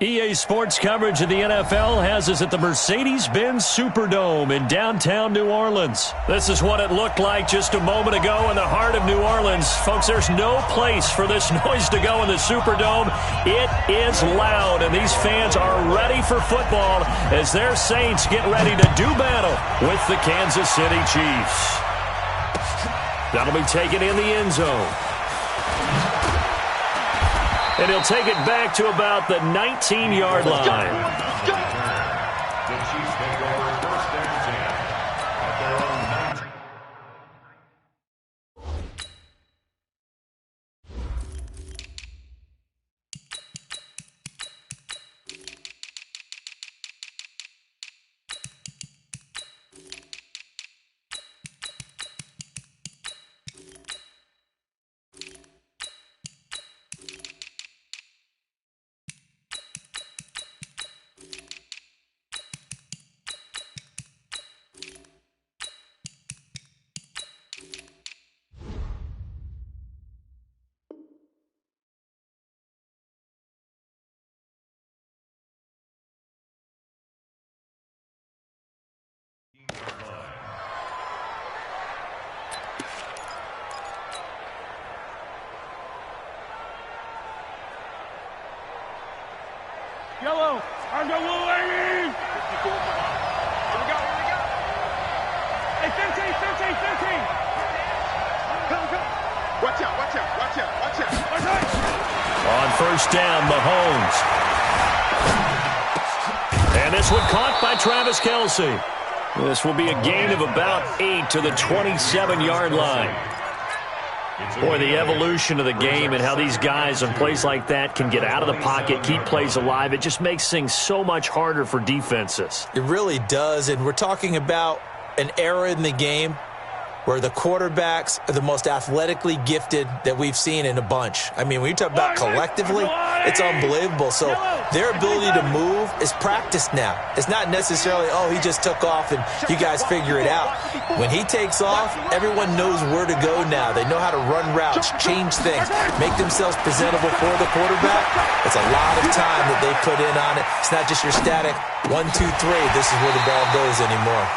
EA Sports coverage of the NFL has us at the Mercedes-Benz Superdome in downtown New Orleans. This is what it looked like just a moment ago in the heart of New Orleans. Folks, there's no place for this noise to go in the Superdome. It is loud, and these fans are ready for football as their Saints get ready to do battle with the Kansas City Chiefs. That'll be taken in the end zone. And he'll take it back to about the 19-yard line. Yellow, on the blue lane! 54. Here we go. Hey, 15. Come. Watch out. On first down, Mahomes. And this one caught by Travis Kelce. This will be a gain of about 8 to the 27-yard line. Boy, the evolution of the game and how these guys on plays like that can get out of the pocket, keep plays alive, it just makes things so much harder for defenses. It really does, and we're talking about an era in the game where the quarterbacks are the most athletically gifted that we've seen in a bunch. I mean, when you talk about collectively, it's unbelievable. So their ability to move is practiced now. It's not necessarily, oh, he just took off and you guys figure it out. When he takes off, everyone knows where to go now. They know how to run routes, change things, make themselves presentable for the quarterback. It's a lot of time that they put in on it. It's not just your static 1, 2, 3. This is where the ball goes anymore.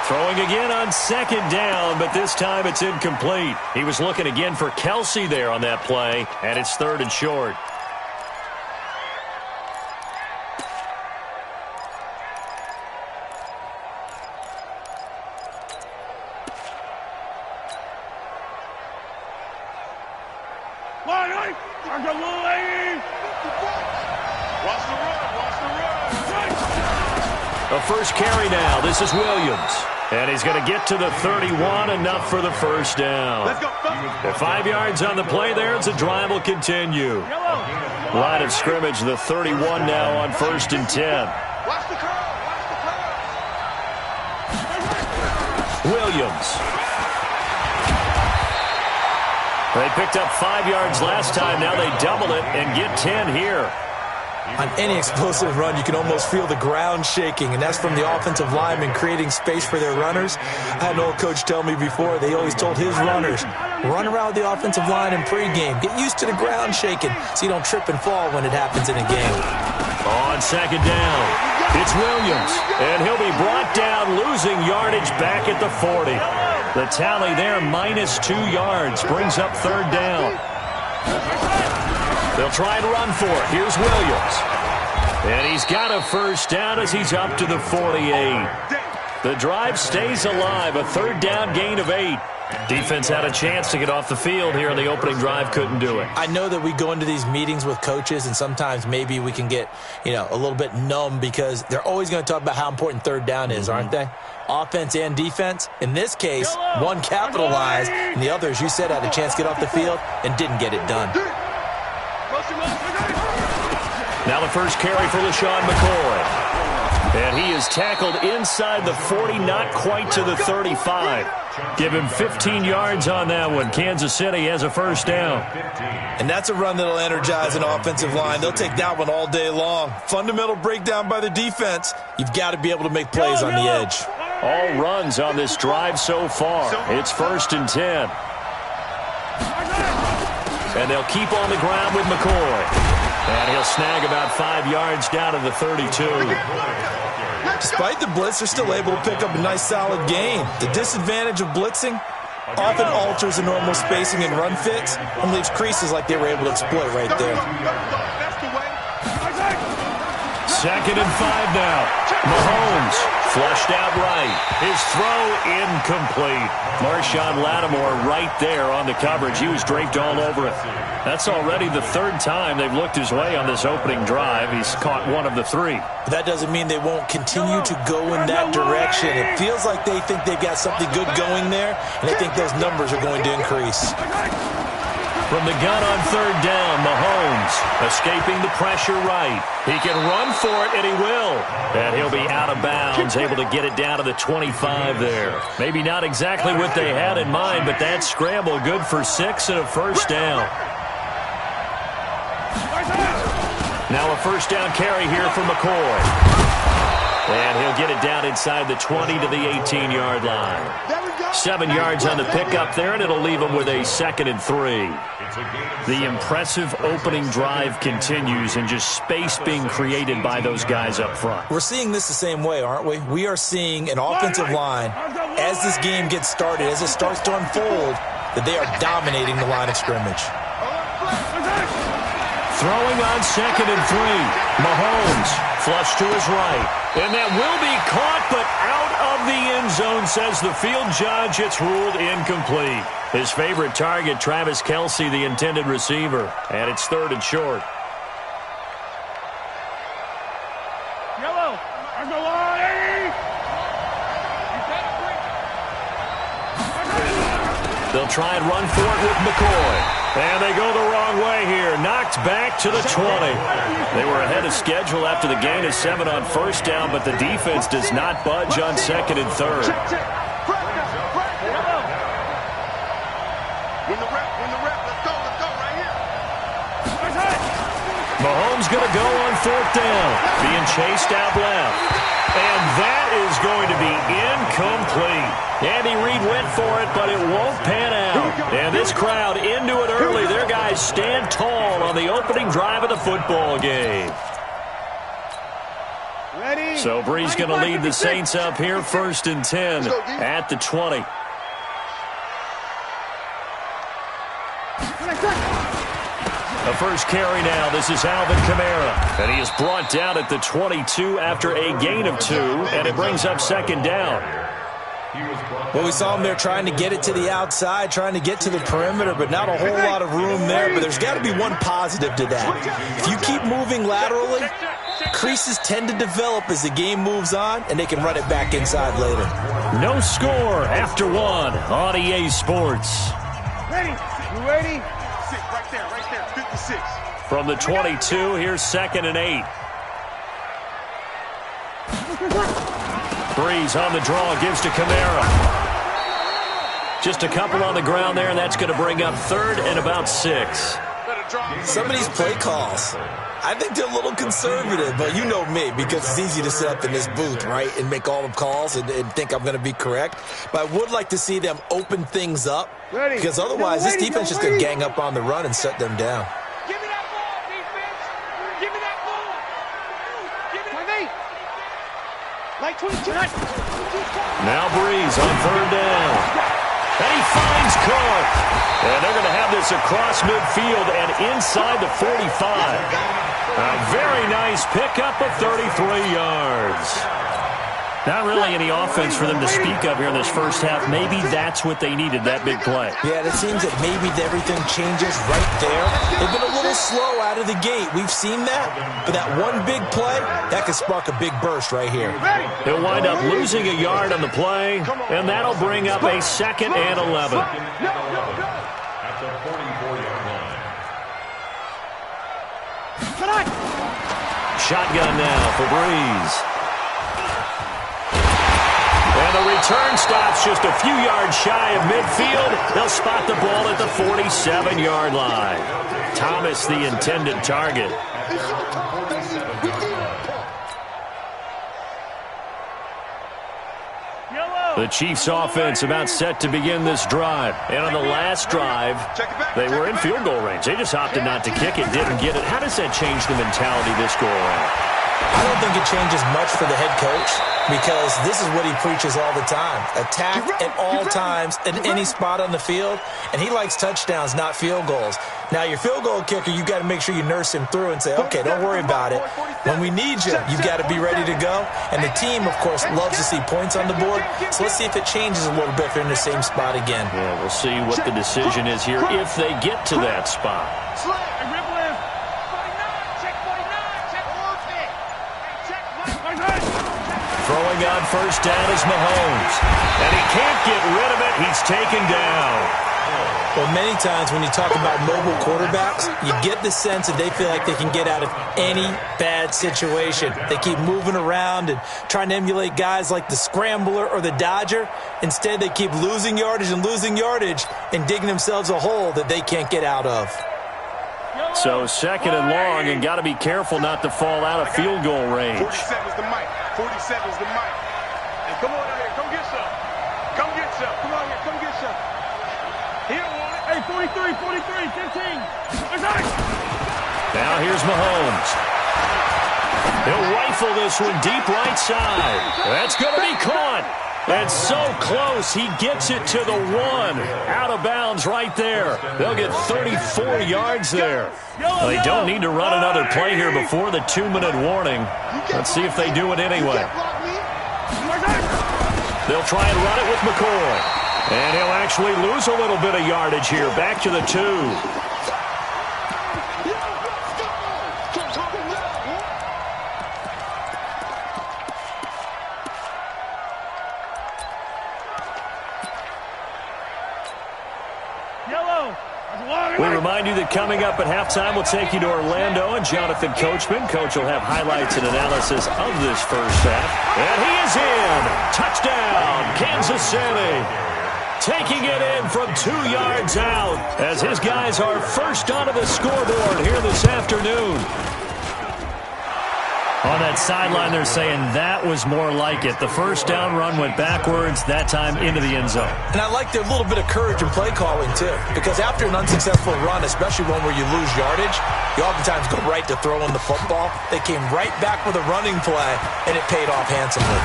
Throwing again on second down, but this time it's incomplete. He was looking again for Kelce there on that play, and it's 3rd and short. A first carry now. This is Williams. And he's going to get to the 31, enough for the first down. At 5 yards on the play there, as the drive will continue. Line of scrimmage, the 31 now on 1st and 10. Williams. They picked up 5 yards last time. Now they double it and get 10 here. On any explosive run, you can almost feel the ground shaking, and that's from the offensive linemen creating space for their runners. I had an old coach tell me before, they always told his runners, run around the offensive line in pregame. Get used to the ground shaking so you don't trip and fall when it happens in a game. On second down, it's Williams, and he'll be brought down, losing yardage back at the 40. The tally there, -2 yards, brings up 3rd down. They'll try and run for it. Here's Williams. And he's got a first down as he's up to the 48. The drive stays alive. A 3rd down gain of 8. Defense had a chance to get off the field here on the opening drive. Couldn't do it. I know that we go into these meetings with coaches, and sometimes maybe we can get, a little bit numb because they're always going to talk about how important 3rd down is, aren't they? Offense and defense. In this case, one capitalized, and the other, as you said, had a chance to get off the field and didn't get it done. Now the first carry for LaShawn McCoy. And he is tackled inside the 40, not quite to the 35. Give him 15 yards on that one. Kansas City has a first down. And that's a run that'll energize an offensive line. They'll take that one all day long. Fundamental breakdown by the defense. You've got to be able to make plays on the edge. All runs on this drive so far. It's 1st and 10. And they'll keep on the ground with McCoy. And he'll snag about 5 yards down to the 32. Despite the blitz, they're still able to pick up a nice, solid gain. The disadvantage of blitzing often alters the normal spacing and run fits and leaves creases like they were able to exploit right there. 2nd and 5 now. Mahomes flushed out right. His throw incomplete. Marshawn Lattimore right there on the coverage. He was draped all over it. That's already the 3rd time they've looked his way on this opening drive. He's caught 1 of the 3. But that doesn't mean they won't continue to go in that direction. It feels like they think they've got something good going there, and they think those numbers are going to increase. From the gun on 3rd down, Mahomes escaping the pressure right. He can run for it, and he will. And he'll be out of bounds, able to get it down to the 25 there. Maybe not exactly what they had in mind, but that scramble good for 6 and a 1st down. Now a 1st down carry here for McCoy. And he'll get it down inside the 20 to the 18-yard line. 7 yards on the pickup there, and it'll leave him with a 2nd and 3. The impressive opening drive continues, and just space being created by those guys up front. We're seeing this the same way, aren't we? We are seeing an offensive line, as this game gets started, as it starts to unfold, that they are dominating the line of scrimmage. Throwing on 2nd and 3. Mahomes flush to his right. And that will be caught, but out of the end zone, says the field judge. It's ruled incomplete. His favorite target, Travis Kelce, the intended receiver. And it's 3rd and short. Yellow. On the line. They'll try and run for it with McCoy. And they go the wrong way here. Knocked back to the 20. They were ahead of schedule after the gain of 7 on 1st down, but the defense does not budge on 2nd and 3rd. When the rep, let's go right here. Mahomes going to go on 4th down, being chased out left. And that is going to be incomplete. Andy Reid went for it, but it won't pan out. And this crowd into it early. Their guys stand tall on the opening drive of the football game. So Brees going to lead the Saints up here, 1st and 10 at the 20. The 1st carry now. This is Alvin Kamara. And he is brought down at the 22 after a gain of 2. And it brings up 2nd down. Well, we saw him there trying to get it to the outside, trying to get to the perimeter, but not a whole lot of room there. But there's got to be one positive to that. If you keep moving laterally, creases tend to develop as the game moves on, and they can run it back inside later. No score after 1 on EA Sports. Ready? You ready? Right there, 56. From the 22, here's 2nd and 8. Brees on the draw, gives to Kamara. Just a couple on the ground there, and that's going to bring up 3rd and about 6. Some of these play calls, I think they're a little conservative, but you know me, because it's easy to sit up in this booth, right, and make all the calls and think I'm going to be correct. But I would like to see them open things up, because otherwise this defense is going to gang up on the run and shut them down. Give me that ball, defense. Give me that ball. Give me that. Like 22. Now Brees on 3rd down. And he finds Cook. And they're going to have this across midfield and inside the 45. A very nice pickup of 33 yards. Not really any offense for them to speak of here in this first half. Maybe that's what they needed, that big play. Yeah, it seems that maybe everything changes right there. They've been a little slow out of the gate. We've seen that. But that one big play, that could spark a big burst right here. He'll wind up losing a yard on the play, and that'll bring up a 2nd and 11. At the 44-yard line. Shotgun now for Brees. And the return stops just a few yards shy of midfield. They'll spot the ball at the 47-yard line. Thomas, the intended target. Yellow. The Chiefs offense about set to begin this drive. And on the last drive, they were in field goal range. They just opted not to kick it, didn't get it. How does that change the mentality this go around? I don't think it changes much for the head coach because this is what he preaches all the time. Attack at all times in any spot on the field, and he likes touchdowns, not field goals. Now, your field goal kicker, you got to make sure you nurse him through and say, okay, don't worry about it. When we need you, you've got to be ready to go. And the team, of course, loves to see points on the board. So let's see if it changes a little bit if they're in the same spot again. Yeah, we'll see what the decision is here if they get to that spot. Throwing on first down is Mahomes. And he can't get rid of it. He's taken down. Well, many times when you talk about mobile quarterbacks, you get the sense that they feel like they can get out of any bad situation. They keep moving around and trying to emulate guys like the Scrambler or the Dodger. Instead, they keep losing yardage and digging themselves a hole that they can't get out of. So second and long, and got to be careful not to fall out of field goal range. 47's the mic. 47's the mic. Hey, come on out here. Come get some. Come get some. Come on here. Come get some. He don't want it. Hey, 43, 15. Now here's Mahomes. He'll rifle this one deep right side. That's going to be caught. And so close, he gets it to the 1. Out of bounds right there. They'll get 34 yards there. Well, they don't need to run another play here before the 2-minute warning. Let's see if they do it anyway. They'll try and run it with McCoy. And he'll actually lose a little bit of yardage here. Back to the 2. We remind you that coming up at halftime, we'll take you to Orlando and Jonathan Coachman. Coach will have highlights and analysis of this first half. And he is in. Touchdown, Kansas City. Taking it in from 2 yards out as his guys are first onto the scoreboard here this afternoon. On that sideline, they're saying that was more like it. The first down run went backwards, that time into the end zone. And I like their little bit of courage in play calling, too. Because after an unsuccessful run, especially one where you lose yardage, you oftentimes go right to throwing the football. They came right back with a running play, and it paid off handsomely.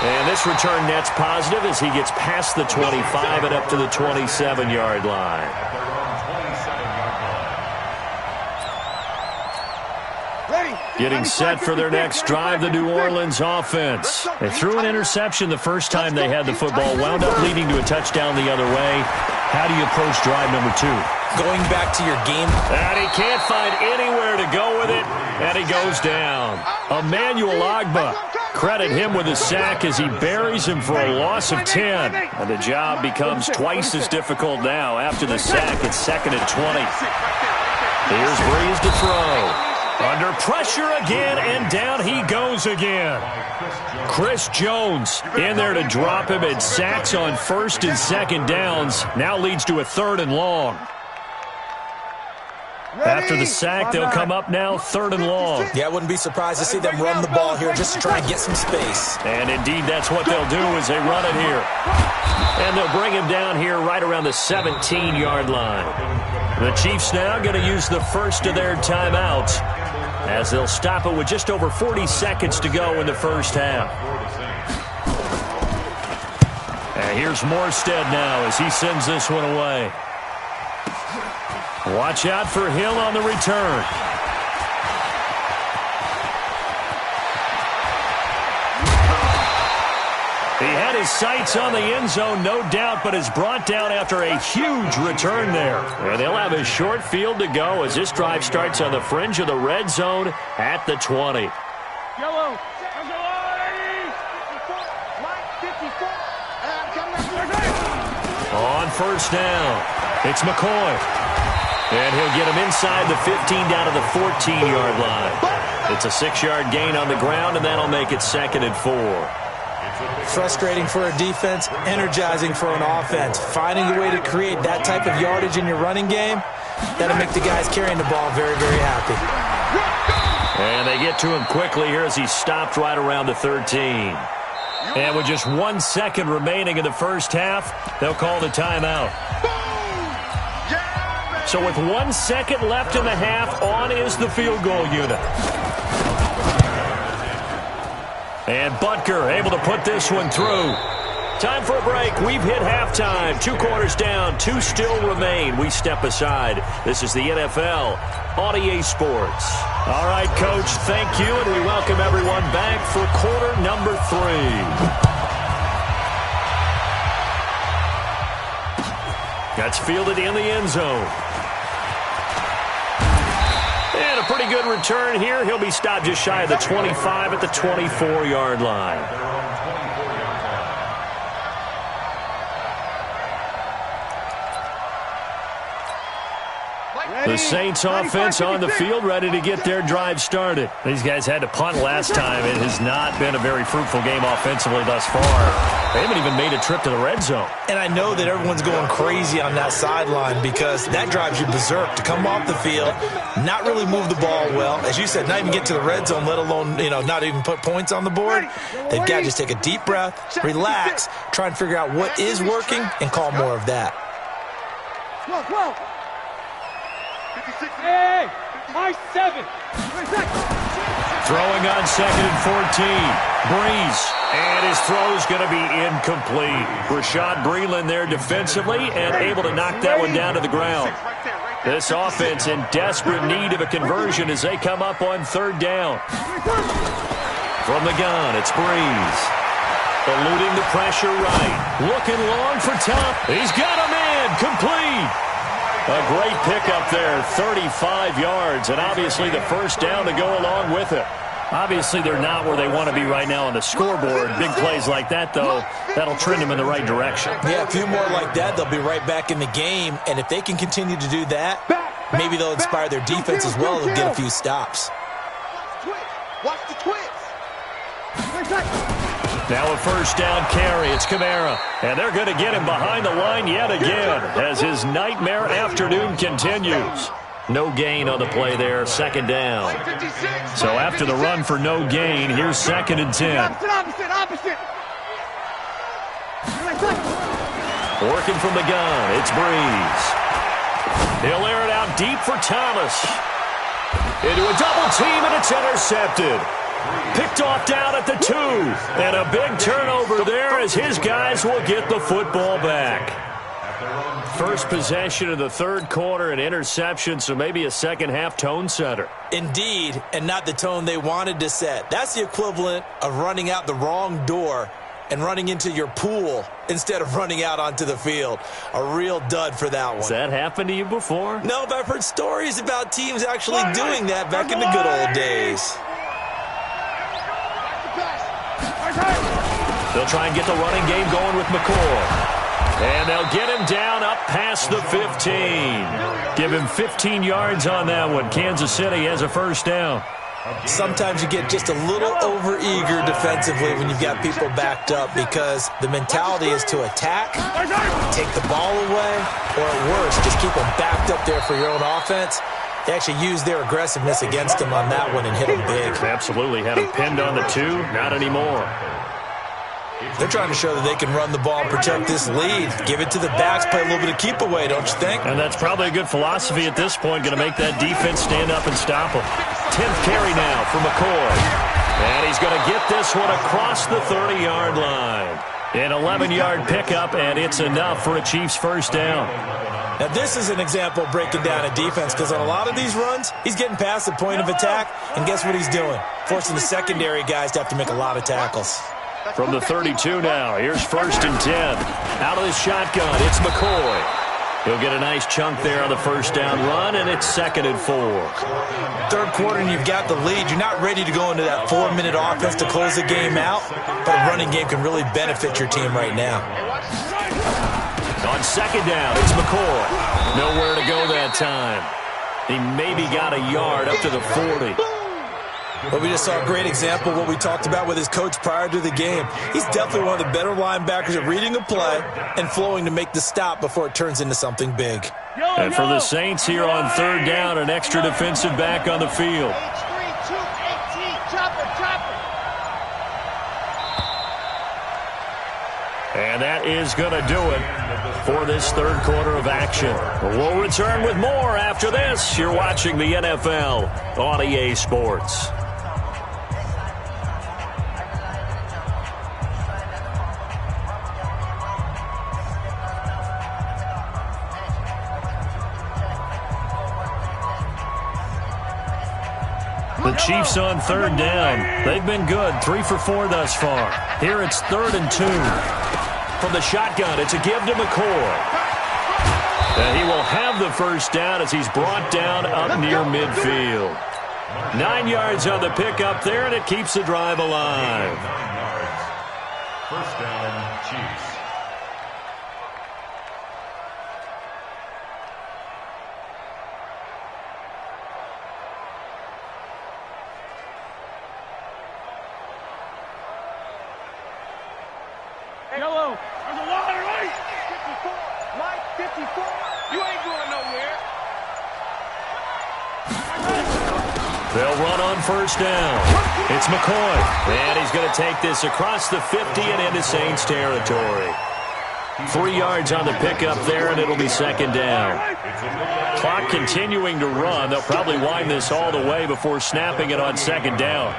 And this return net's positive as he gets past the 25 and up to the 27-yard line. Getting set for their next drive, the New Orleans offense. They threw an interception the first time they had the football, wound up leading to a touchdown the other way. How do you approach drive number 2? Going back to your game. And he can't find anywhere to go with it, and he goes down. Emmanuel Ogbah, credit him with a sack as he buries him for a loss of 10. And the job becomes twice as difficult now. After the sack, it's 2nd and 20. Here's Breeze to throw. Under pressure again, and down he goes again. Chris Jones in there to drop him, and sacks on 1st and 2nd downs. Now leads to a 3rd and long. After the sack, they'll come up now 3rd and long. Yeah, I wouldn't be surprised to see them run the ball here just to try and get some space. And indeed, that's what they'll do as they run it here. And they'll bring him down here right around the 17-yard line. The Chiefs now going to use the first of their timeouts as they'll stop it with just over 40 seconds to go in the first half. And here's Morstead now as he sends this one away. Watch out for Hill on the return. He had his sights on the end zone, no doubt, but is brought down after a huge return there. And they'll have a short field to go as this drive starts on the fringe of the red zone at the 20. Yellow. On first down, it's McCoy. And he'll get him inside the 15 down to the 14-yard line. It's a 6-yard gain on the ground, and that'll make it 2nd and 4. Frustrating for a defense, energizing for an offense. Finding a way to create that type of yardage in your running game, that'll make the guys carrying the ball very, very happy. And they get to him quickly here as he stopped right around the 13. And with just 1 second remaining in the first half, they'll call the timeout. So with 1 second left in the half, on is the field goal unit. And Butker able to put this one through. Time for a break. We've hit halftime. 2 quarters down, 2 still remain. We step aside. This is the NFL on EA Sports. All right, Coach, thank you, and we welcome everyone back for quarter number 3. That's fielded in the end zone. And a pretty good return here. He'll be stopped just shy of the 25 at the 24-yard line. The Saints offense on the field, ready to get their drive started. These guys had to punt last time. It has not been a very fruitful game offensively thus far. They haven't even made a trip to the red zone. And I know that everyone's going crazy on that sideline because that drives you berserk to come off the field, not really move the ball well. As you said, not even get to the red zone, let alone, not even put points on the board. They've got to just take a deep breath, relax, try and figure out what is working, and call more of that. Whoa. Hey, my 7. Throwing on 2nd and 14. Breeze. And his throw's going to be incomplete. Rashad Breeland there defensively and able to knock that one down to the ground. This offense in desperate need of a conversion as they come up on 3rd down. From the gun, it's Breeze. Eluding the pressure right. Looking long for Tom. He's got a man. Complete. A great pickup there, 35 yards, and obviously the first down to go along with it. Obviously they're not where they want to be right now on the scoreboard. Big plays like that, though, that'll trend them in the right direction. Yeah, a few more like that, they'll be right back in the game, and if they can continue to do that, maybe they'll inspire their defense as well and get a few stops. Watch the twitch. Now a first down carry. It's Kamara. And they're going to get him behind the line yet again as his nightmare afternoon continues. No gain on the play there. 2nd down. So after the run for no gain, here's 2nd and 10. Opposite. Working from the gun. It's Breeze. He'll air it out deep for Thomas. Into a double team, and it's intercepted. Picked off down at the 2. And a big turnover there as his guys will get the football back. First possession of the 3rd quarter, an interception, so maybe a second-half tone setter. Indeed, and not the tone they wanted to set. That's the equivalent of running out the wrong door and running into your pool instead of running out onto the field. A real dud for that one. Has that happened to you before? No, but I've heard stories about teams actually doing that back in the good old days. They'll try and get the running game going with McCoy. And they'll get him down up past the 15. Give him 15 yards on that one. Kansas City has a first down. Sometimes you get just a little over-eager defensively when you've got people backed up because the mentality is to attack, take the ball away, or at worst, just keep them backed up there for your own offense. They actually used their aggressiveness against him on that one and hit him big. Absolutely. Had him pinned on the 2. Not anymore. They're trying to show that they can run the ball and protect this lead. Give it to the backs, play a little bit of keep away, don't you think? And that's probably a good philosophy at this point, going to make that defense stand up and stop them. 10th carry now for McCoy. And he's going to get this one across the 30-yard line. An 11-yard pickup, and it's enough for a Chiefs first down. Now, this is an example of breaking down a defense because on a lot of these runs, he's getting past the point of attack, and guess what he's doing? Forcing the secondary guys to have to make a lot of tackles. From the 32 now, here's 1st and 10. Out of the shotgun, it's McCoy. He'll get a nice chunk there on the first down run, and it's 2nd and 4. 3rd quarter, and you've got the lead. You're not ready to go into that 4-minute offense to close the game out, but a running game can really benefit your team right now. On 2nd down, it's McCoy. Nowhere to go that time. He maybe got a yard up to the 40. But we just saw a great example of what we talked about with his coach prior to the game. He's definitely one of the better linebackers at reading a play and flowing to make the stop before it turns into something big. And for the Saints here on 3rd down, an extra defensive back on the field. And that is going to do it for this third quarter of action. We'll return with more after this. You're watching the NFL on EA Sports. The Chiefs on third down. They've been good, 3 for 4 thus far. Here it's 3rd and 2. From the shotgun, it's a give to McCoy. And he will have the first down as he's brought down up near midfield. 9 yards on the pickup there, and it keeps the drive alive. 9 yards. First down, Chiefs. Yellow. There's a line, right? 54. Mike, 54. You ain't going nowhere. They'll run on first down. It's McCoy. And he's going to take this across the 50 and into Saints territory. 3 yards on the pickup there, and it'll be second down. Clock continuing to run. They'll probably wind this all the way before snapping it on second down.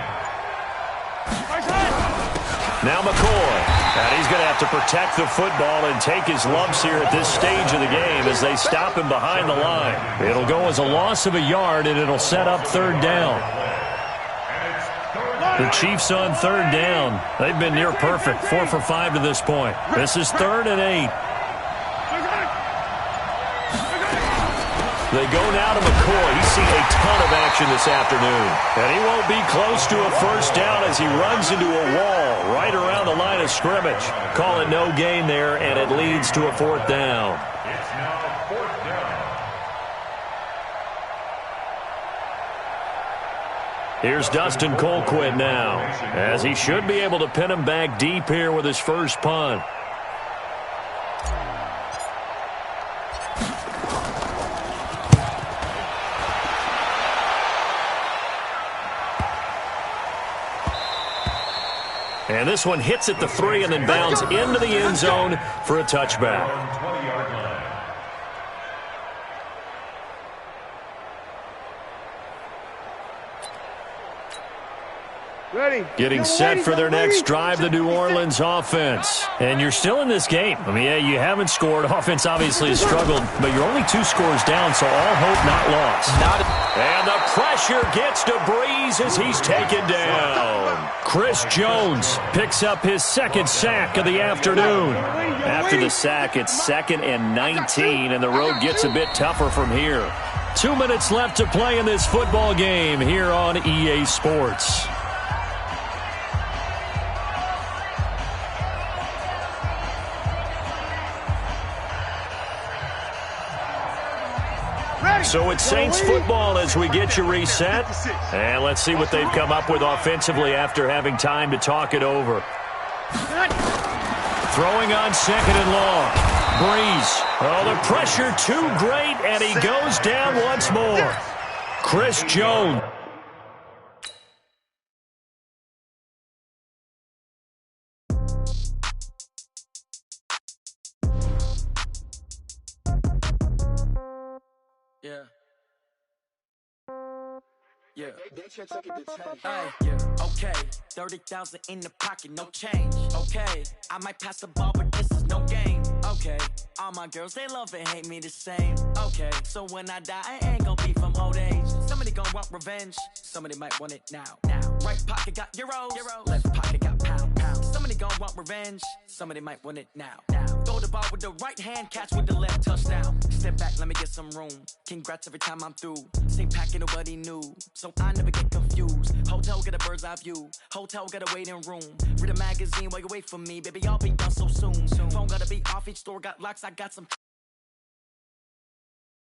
Now McCoy. And he's going to have to protect the football and take his lumps here at this stage of the game as they stop him behind the line. It'll go as a loss of a yard, and it'll set up third down. The Chiefs on third down. They've been near perfect, 4 for 5 to this point. This is 3rd and 8. They go now to McCoy. He's seen a ton of action this afternoon. And he won't be close to a first down as he runs into a wall right around the line of scrimmage. Call it no gain there, and it leads to a 4th down. It's now 4th down. Here's Dustin Colquitt now, as he should be able to pin him back deep here with his first punt. And this one hits at the 3 and then bounds into the end zone for a touchback. 20-yard line. Ready. Getting set for their next drive, the New Orleans offense. And you're still in this game. I mean, yeah, you haven't scored. Offense obviously has struggled, but you're only 2 scores down, so all hope not lost. And the pressure gets to Breeze as he's taken down. Chris Jones picks up his 2nd sack of the afternoon. After the sack, it's 2nd and 19, and the road gets a bit tougher from here. 2 minutes left to play in this football game here on EA Sports. So it's Saints football as we get you reset. And let's see what they've come up with offensively after having time to talk it over. Throwing on 2nd and long. Breeze. Oh, the pressure too great, and he goes down once more. Chris Jones. Yeah. Okay. 30,000 in the pocket, no change. Okay. I might pass the ball, but this is no game. Okay. All my girls, they love and hate me the same. Okay. So when I die, I ain't gonna be from old age. Somebody gonna want revenge. Somebody might want it now. Right pocket got euros. Left pocket got pounds. Somebody gonna want revenge. Somebody might want it now. Throw the ball with the right hand, catch with the left, touchdown. Step back, let me get some room. Congrats every time I'm through. Same packet, nobody knew. So I never get confused. Hotel get a bird's eye view. Hotel got a waiting room. Read a magazine while you wait for me. Baby, I'll be done so soon. Phone gotta be off, each store got locks. I got some